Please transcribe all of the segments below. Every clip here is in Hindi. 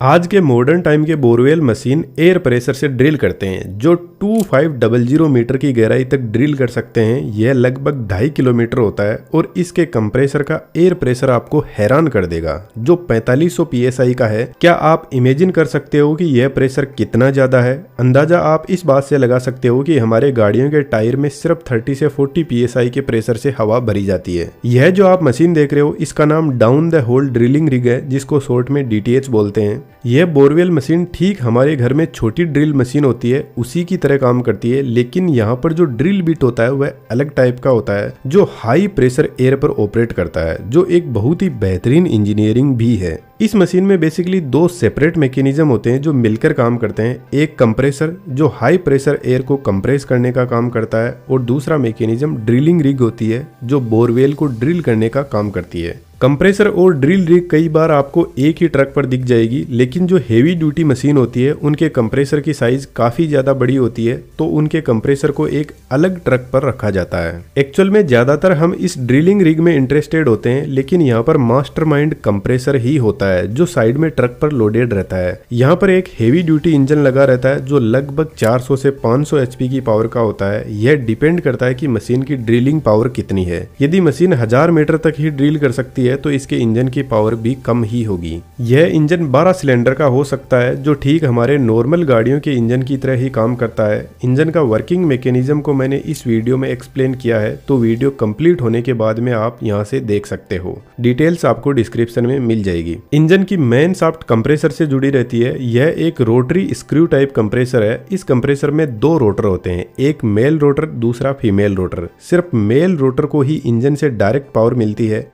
आज के मॉडर्न टाइम के बोरवेल मशीन एयर प्रेशर से ड्रिल करते हैं जो 2500 मीटर की गहराई तक ड्रिल कर सकते हैं। यह लगभग 2.5 किलोमीटर होता है और इसके कंप्रेसर का एयर प्रेशर आपको हैरान कर देगा जो 4500 psi का है। क्या आप इमेजिन कर सकते हो कि यह प्रेशर कितना ज्यादा है? अंदाजा आप इस बात से लगा सकते हो कि हमारे गाड़ियों के टायर में सिर्फ 30 से 40 psi के प्रेशर से हवा भरी जाती है। यह जो आप मशीन देख रहे हो इसका नाम down the hole drilling rig है, जिसको शॉर्ट में DTH बोलते हैं। यह बोरवेल मशीन ठीक हमारे घर में छोटी ड्रिल मशीन होती है उसी की तरह काम करती है, लेकिन यहाँ पर जो ड्रिल बिट होता है वह अलग टाइप का होता है जो हाई प्रेशर एयर पर ऑपरेट करता है, जो एक बहुत ही बेहतरीन इंजीनियरिंग भी है। इस मशीन में बेसिकली दो सेपरेट मैकेनिज्म होते हैं जो मिलकर काम करते हैं। एक कंप्रेसर जो हाई प्रेशर एयर को कंप्रेस करने का काम करता है और दूसरा मैकेनिज्म ड्रिलिंग रिग होती है जो बोरवेल को ड्रिल करने का काम करती है। कंप्रेसर और ड्रिल रिग कई बार आपको एक ही ट्रक पर दिख जाएगी, लेकिन जो हेवी ड्यूटी मशीन होती है उनके कंप्रेसर की साइज काफी ज्यादा बड़ी होती है, तो उनके कंप्रेसर को एक अलग ट्रक पर रखा जाता है। एक्चुअल में ज्यादातर हम इस ड्रिलिंग रिग में इंटरेस्टेड होते हैं, लेकिन यहाँ पर मास्टरमाइंड कंप्रेसर ही होता है जो साइड में ट्रक पर लोडेड रहता है। यहाँ पर एक हेवी ड्यूटी इंजन लगा रहता है जो लगभग 400 से 500 HP की पावर का होता है। यह डिपेंड करता है कि मशीन की ड्रिलिंग पावर कितनी है। यदि मशीन 1000 मीटर तक ही ड्रिल कर सकती है तो इसके इंजन की पावर भी कम ही होगी। यह इंजन 12 सिलेंडर का हो सकता है जो ठीक हमारे नॉर्मल गाड़ियों के इंजन की तरह ही काम करता है। इंजन का वर्किंग मैकेनिज्म को मैंने इस वीडियो में एक्सप्लेन किया है, तो वीडियो कंप्लीट होने के बाद में आप यहां से देख सकते हो। डिटेल्स आपको डिस्क्रिप्शन में मिल जाएगी। इंजन की मेन शाफ्ट कंप्रेसर से जुड़ी रहती है। यह एक रोटरी स्क्रू टाइप कंप्रेसर है। इस कंप्रेसर में दो रोटर होते हैं, एक मेल रोटर दूसरा फीमेल रोटर। सिर्फ मेल रोटर को ही इंजन से डायरेक्ट पावर मिलती है।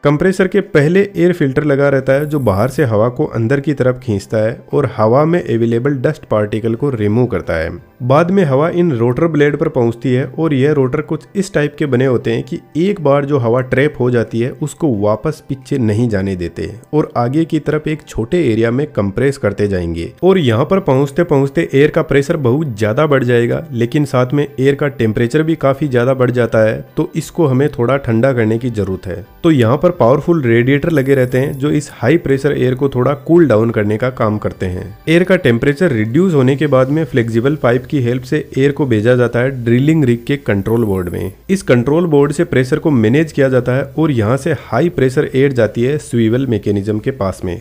कंप्रेसर के पहले एयर फिल्टर लगा रहता है जो बाहर से हवा को अंदर की तरफ खींचता है और हवा में अवेलेबल डस्ट पार्टिकल को रिमूव करता है। बाद में हवा इन रोटर ब्लेड पर पहुंचती है और यह रोटर कुछ इस टाइप के बने होते हैं कि एक बार जो हवा ट्रैप हो जाती है उसको वापस पीछे नहीं जाने देते और आगे की तरफ एक छोटे एरिया में कंप्रेस करते जाएंगे। और यहाँ पर पहुंचते पहुंचते एयर का प्रेशर बहुत ज्यादा बढ़ जाएगा, लेकिन साथ में एयर का टेम्परेचर भी काफी ज्यादा बढ़ जाता है, तो इसको हमें थोड़ा ठंडा करने की जरूरत है। तो यहाँ पर पावरफुल रेडिएटर लगे रहते हैं जो इस हाई प्रेशर एयर को थोड़ा कूल डाउन करने का काम करते हैं। एयर का टेम्परेचर रिड्यूस होने के बाद में फ्लेक्सिबल पाइप की हेल्प से एयर को भेजा जाता है ड्रिलिंग रिग के कंट्रोल बोर्ड में। इस कंट्रोल बोर्ड से प्रेशर को मैनेज किया जाता है और यहाँ से हाई प्रेशर एयर जाती है स्वीवल मैकेनिज्म के पास में।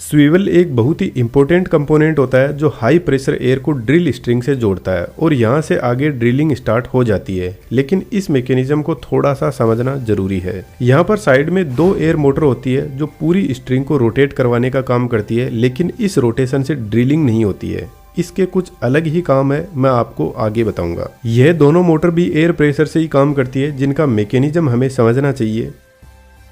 स्वीवल एक बहुत ही इंपॉर्टेंट कंपोनेंट होता है जो हाई प्रेशर एयर को ड्रिल स्ट्रिंग से जोड़ता है और यहाँ से आगे ड्रिलिंग स्टार्ट हो जाती है। लेकिन इस मैकेनिज्म को थोड़ा सा समझना जरूरी है। यहाँ पर साइड में दो एयर मोटर होती है जो पूरी स्ट्रिंग को रोटेट करवाने का काम करती है, लेकिन इस रोटेशन से ड्रिलिंग नहीं होती है। इसके कुछ अलग ही काम है, मैं आपको आगे बताऊंगा। यह दोनों मोटर भी एयर प्रेशर से ही काम करती है, जिनका मैकेनिज्म हमें समझना चाहिए।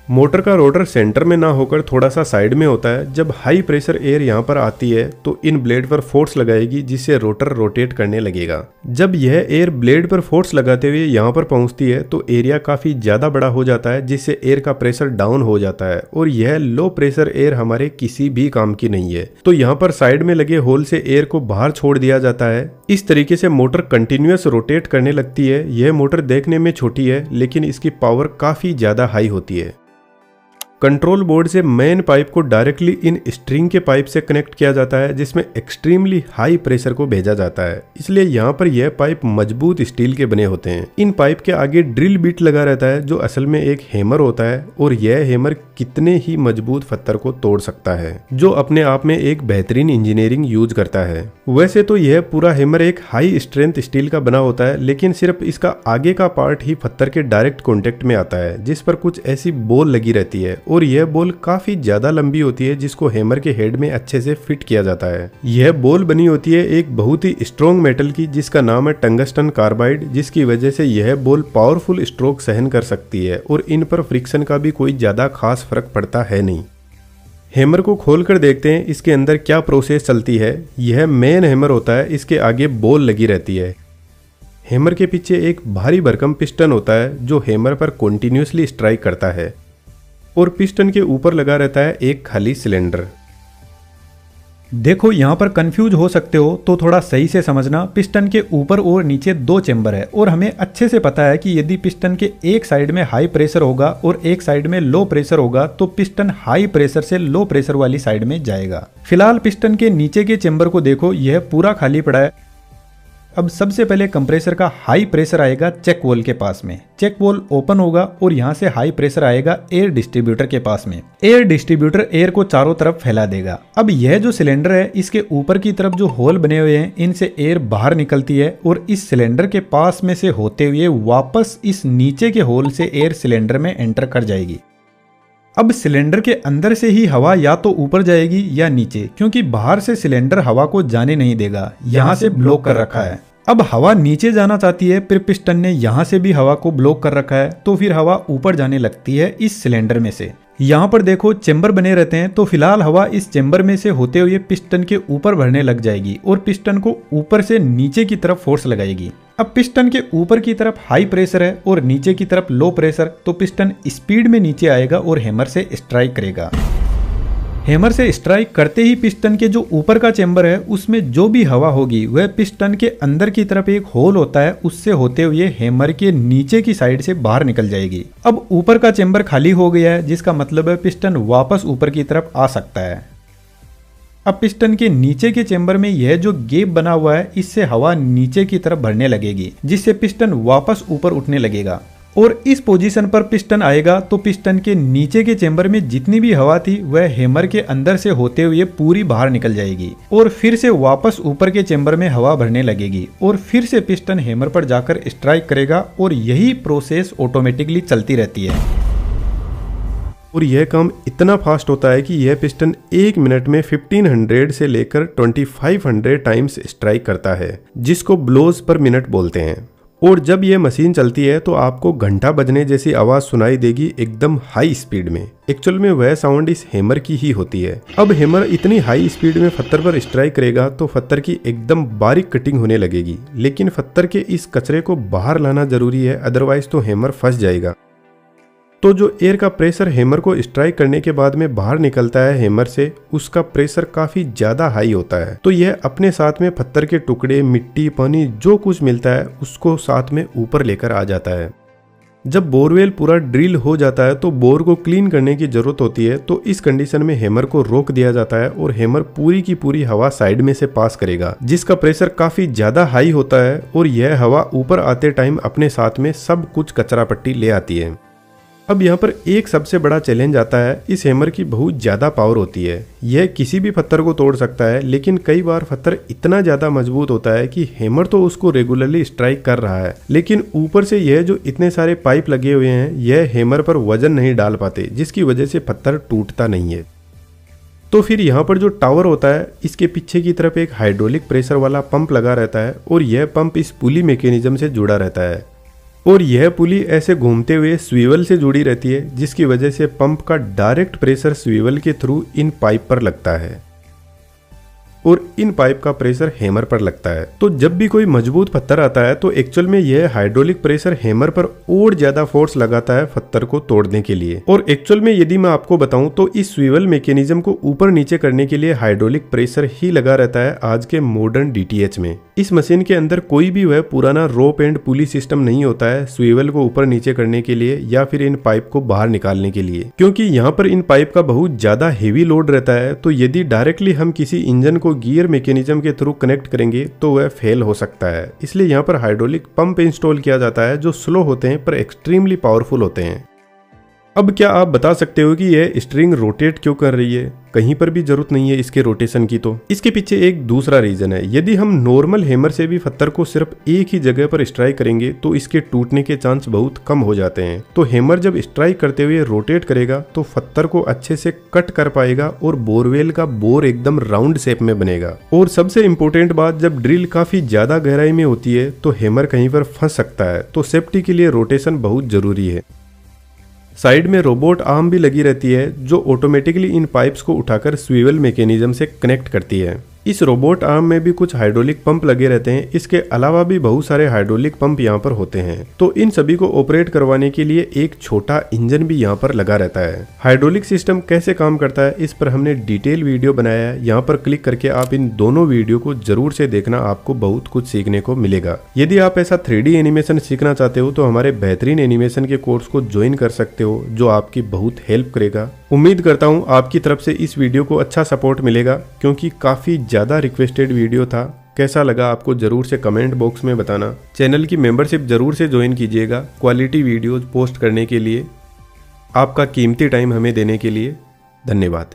मोटर का रोटर सेंटर में ना होकर थोड़ा सा साइड में होता है। जब हाई प्रेशर एयर यहाँ पर आती है तो इन ब्लेड पर फोर्स लगाएगी जिससे रोटर रोटेट करने लगेगा। जब यह एयर ब्लेड पर फोर्स लगाते हुए यहाँ पर पहुँचती है तो एरिया काफी ज्यादा बड़ा हो जाता है, जिससे एयर का प्रेशर डाउन हो जाता है और यह लो प्रेशर एयर हमारे किसी भी काम की नहीं है। तो यहाँ पर साइड में लगे होल से एयर को बाहर छोड़ दिया जाता है। इस तरीके से मोटर कंटिन्यूअस रोटेट करने लगती है। यह मोटर देखने में छोटी है, लेकिन इसकी पावर काफी ज्यादा हाई होती है। कंट्रोल बोर्ड से मेन पाइप को डायरेक्टली इन स्ट्रिंग के पाइप से कनेक्ट किया जाता है, जिसमें एक्सट्रीमली हाई प्रेशर को भेजा जाता है। इसलिए यहाँ पर यह पाइप मजबूत स्टील के बने होते हैं। इन पाइप के आगे ड्रिल बिट लगा रहता है जो असल में एक हैमर होता है और यह हैमर कितने ही मजबूत पत्थर को तोड़ सकता है, जो अपने आप में एक बेहतरीन इंजीनियरिंग यूज करता है। वैसे तो यह पूरा हैमर एक हाई स्ट्रेंथ स्टील का बना होता है, लेकिन सिर्फ इसका आगे का पार्ट ही पत्थर के डायरेक्ट कॉन्टेक्ट में आता है, जिस पर कुछ ऐसी बॉल लगी रहती है और यह बॉल काफी ज्यादा लंबी होती है, जिसको हैमर के हेड में अच्छे से फिट किया जाता है। यह बॉल बनी होती है एक बहुत ही स्ट्रॉन्ग मेटल की, जिसका नाम है टंगस्टन कार्बाइड, जिसकी वजह से यह बॉल पावरफुल स्ट्रोक सहन कर सकती है और इन पर फ्रिक्शन का भी कोई ज्यादा खास फर्क पड़ता है नहीं। हैमर को खोलकर देखते हैं इसके अंदर क्या प्रोसेस चलती है। यह मेन हैमर होता है, इसके आगे बॉल लगी रहती है। हैमर के पीछे एक भारी भरकम पिस्टन होता है जो हैमर पर कंटिन्यूअसली स्ट्राइक करता है और पिस्टन के ऊपर लगा रहता है एक खाली सिलेंडर। देखो यहाँ पर कंफ्यूज हो सकते हो तो थोड़ा सही से समझना। पिस्टन के ऊपर और नीचे दो चेंबर है और हमें अच्छे से पता है कि यदि पिस्टन के एक साइड में हाई प्रेशर होगा और एक साइड में लो प्रेशर होगा तो पिस्टन हाई प्रेशर से लो प्रेशर वाली साइड में जाएगा। फिलहाल पिस्टन के नीचे के चेंबर को देखो, यह पूरा खाली पड़ा है। अब सबसे पहले कंप्रेसर का हाई प्रेशर आएगा चेक वॉल के पास में। चेक वॉल ओपन होगा और यहाँ से हाई प्रेशर आएगा एयर डिस्ट्रीब्यूटर के पास में। एयर डिस्ट्रीब्यूटर एयर को चारों तरफ फैला देगा। अब यह जो सिलेंडर है, इसके ऊपर की तरफ जो होल बने हुए हैं, इनसे एयर बाहर निकलती है और इस सिलेंडर के पास में से होते हुए वापस इस नीचे के होल से एयर सिलेंडर में एंटर कर जाएगी। अब सिलेंडर के अंदर से ही हवा या तो ऊपर जाएगी या नीचे, क्योंकि बाहर से सिलेंडर हवा को जाने नहीं देगा, यहाँ से ब्लॉक कर रखा है। अब हवा नीचे जाना चाहती है, फिर पिस्टन ने यहाँ से भी हवा को ब्लॉक कर रखा है, तो फिर हवा ऊपर जाने लगती है इस सिलेंडर में से। यहाँ पर देखो चेंबर बने रहते हैं, तो फिलहाल हवा इस चेंबर में से होते हुए पिस्टन के ऊपर भरने लग जाएगी और पिस्टन को ऊपर से नीचे की तरफ फोर्स लगाएगी। अब पिस्टन के ऊपर की तरफ हाई प्रेशर है और नीचे की तरफ लो प्रेशर, तो पिस्टन स्पीड में नीचे आएगा और हैमर से स्ट्राइक करेगा। हैमर से स्ट्राइक करते ही पिस्टन के जो ऊपर का चेंबर है, उसमें जो भी हवा होगी वह पिस्टन के अंदर की तरफ एक होल होता है, उससे होते हुए हैमर के नीचे की साइड से बाहर निकल जाएगी। अब ऊपर का चेंबर खाली हो गया है, जिसका मतलब है पिस्टन वापस ऊपर की तरफ आ सकता है। अब पिस्टन के नीचे के चेंबर में यह जो गैप बना हुआ है, इससे हवा नीचे की तरफ बढ़ने लगेगी, जिससे पिस्टन वापस ऊपर उठने लगेगा और इस पोजीशन पर पिस्टन आएगा तो पिस्टन के नीचे के चेंबर में जितनी भी हवा थी वह हैमर के अंदर से होते हुए पूरी बाहर निकल जाएगी और फिर से वापस ऊपर के चेंबर में हवा भरने लगेगी और फिर से पिस्टन हैमर पर जाकर स्ट्राइक करेगा और यही प्रोसेस ऑटोमेटिकली चलती रहती है। और यह काम इतना फास्ट होता है कि यह पिस्टन 1 मिनट में 1500 से लेकर 2500 टाइम्स स्ट्राइक करता है, जिसको ब्लोज पर मिनट बोलते हैं। और जब यह मशीन चलती है तो आपको घंटा बजने जैसी आवाज सुनाई देगी एकदम हाई स्पीड में। एक्चुअल में वह साउंड इस हैमर की ही होती है। अब हैमर इतनी हाई स्पीड में पत्थर पर स्ट्राइक करेगा तो पत्थर की एकदम बारीक कटिंग होने लगेगी, लेकिन पत्थर के इस कचरे को बाहर लाना जरूरी है, अदरवाइज तो हैमर फंस जाएगा। तो जो एयर का प्रेशर हैमर को स्ट्राइक करने के बाद में बाहर निकलता है हैमर से, उसका प्रेशर काफी ज्यादा हाई होता है, तो यह अपने साथ में पत्थर के टुकड़े, मिट्टी, पानी जो कुछ मिलता है उसको साथ में ऊपर लेकर आ जाता है। जब बोरवेल पूरा ड्रिल हो जाता है तो बोर को क्लीन करने की जरूरत होती है, तो इस कंडीशन में हैमर को रोक दिया जाता है और हैमर पूरी की पूरी हवा साइड में से पास करेगा, जिसका प्रेशर काफी ज्यादा हाई होता है और यह हवा ऊपर आते टाइम अपने साथ में सब कुछ कचरा पट्टी ले आती है। अब यहाँ पर एक सबसे बड़ा चैलेंज आता है, इस हैमर की बहुत ज़्यादा पावर होती है। यह किसी भी पत्थर को तोड़ सकता है, लेकिन कई बार पत्थर इतना ज़्यादा मजबूत होता है कि हैमर तो उसको रेगुलरली स्ट्राइक कर रहा है, लेकिन ऊपर से यह जो इतने सारे पाइप लगे हुए हैं, यह हैमर पर वजन नहीं डाल पाते, जिसकी वजह से पत्थर टूटता नहीं है। तो फिर यहाँ पर जो टावर होता है, इसके पीछे की तरफ एक हाइड्रोलिक प्रेशर वाला पंप लगा रहता है और यह पंप इस पुली मैकेनिज्म से जुड़ा रहता है और यह पुली ऐसे घूमते हुए स्वीवल से जुड़ी रहती है, जिसकी वजह से पंप का डायरेक्ट प्रेशर स्वीवल के थ्रू इन पाइप पर लगता है और इन पाइप का प्रेशर हैमर पर लगता है। तो जब भी कोई मजबूत पत्थर आता है तो एक्चुअल में यह हाइड्रोलिक प्रेशर हैमर पर और ज्यादा फोर्स लगाता है पत्थर को तोड़ने के लिए। और एक्चुअल में यदि मैं आपको बताऊं तो इस स्वीवल मैकेनिज्म को ऊपर नीचे करने के लिए हाइड्रोलिक प्रेशर ही लगा रहता है आज के मॉडर्न डीटीएच में। इस मशीन के अंदर कोई भी वह पुराना रोप एंड पुली सिस्टम नहीं होता है स्वीवल को ऊपर नीचे करने के लिए या फिर इन पाइप को बाहर निकालने के लिए, क्योंकि यहाँ पर इन पाइप का बहुत ज्यादा हेवी लोड रहता है। तो यदि डायरेक्टली हम किसी इंजन को गियर मैकेनिज्म के थ्रू कनेक्ट करेंगे तो वह फेल हो सकता है, इसलिए यहाँ पर हाइड्रोलिक पंप इंस्टॉल किया जाता है जो स्लो होते हैं पर एक्सट्रीमली पावरफुल होते हैं। अब क्या आप बता सकते हो कि यह स्ट्रिंग रोटेट क्यों कर रही है? कहीं पर भी जरूरत नहीं है इसके रोटेशन की। तो इसके पीछे एक दूसरा रीजन है। यदि हम नॉर्मल हैमर से भी पत्थर को सिर्फ एक ही जगह पर स्ट्राइक करेंगे तो इसके टूटने के चांस बहुत कम हो जाते हैं। तो हैमर जब स्ट्राइक करते हुए रोटेट करेगा तो पत्थर को अच्छे से कट कर पाएगा और बोरवेल का बोर एकदम राउंड शेप में बनेगा। और सबसे इम्पोर्टेंट बात, जब ड्रिल काफी ज्यादा गहराई में होती है तो हैमर कहीं पर फंस सकता है, तो सेफ्टी के लिए रोटेशन बहुत जरूरी है। साइड में रोबोट आर्म भी लगी रहती है जो ऑटोमेटिकली इन पाइप्स को उठाकर स्वीवल मैकेनिज्म से कनेक्ट करती है। इस रोबोट आर्म में भी कुछ हाइड्रोलिक पंप लगे रहते हैं। इसके अलावा भी बहुत सारे हाइड्रोलिक पंप यहाँ पर होते हैं। तो इन सभी को ऑपरेट करवाने के लिए एक छोटा इंजन भी यहाँ पर लगा रहता है। हाइड्रोलिक सिस्टम कैसे काम करता है इस पर हमने डिटेल वीडियो बनाया है। यहाँ पर क्लिक करके आप इन दोनों वीडियो को जरूर से देखना, आपको बहुत कुछ सीखने को मिलेगा। यदि आप ऐसा 3D एनिमेशन सीखना चाहते हो तो हमारे बेहतरीन एनिमेशन के कोर्स को ज्वाइन कर सकते हो, जो आपकी बहुत हेल्प करेगा। उम्मीद करता हूँ आपकी तरफ से इस वीडियो को अच्छा सपोर्ट मिलेगा, क्योंकि काफी ज्यादा रिक्वेस्टेड वीडियो था। कैसा लगा आपको जरूर से कमेंट बॉक्स में बताना। चैनल की मेंबरशिप जरूर से ज्वाइन कीजिएगा क्वालिटी वीडियोज पोस्ट करने के लिए। आपका कीमती टाइम हमें देने के लिए धन्यवाद।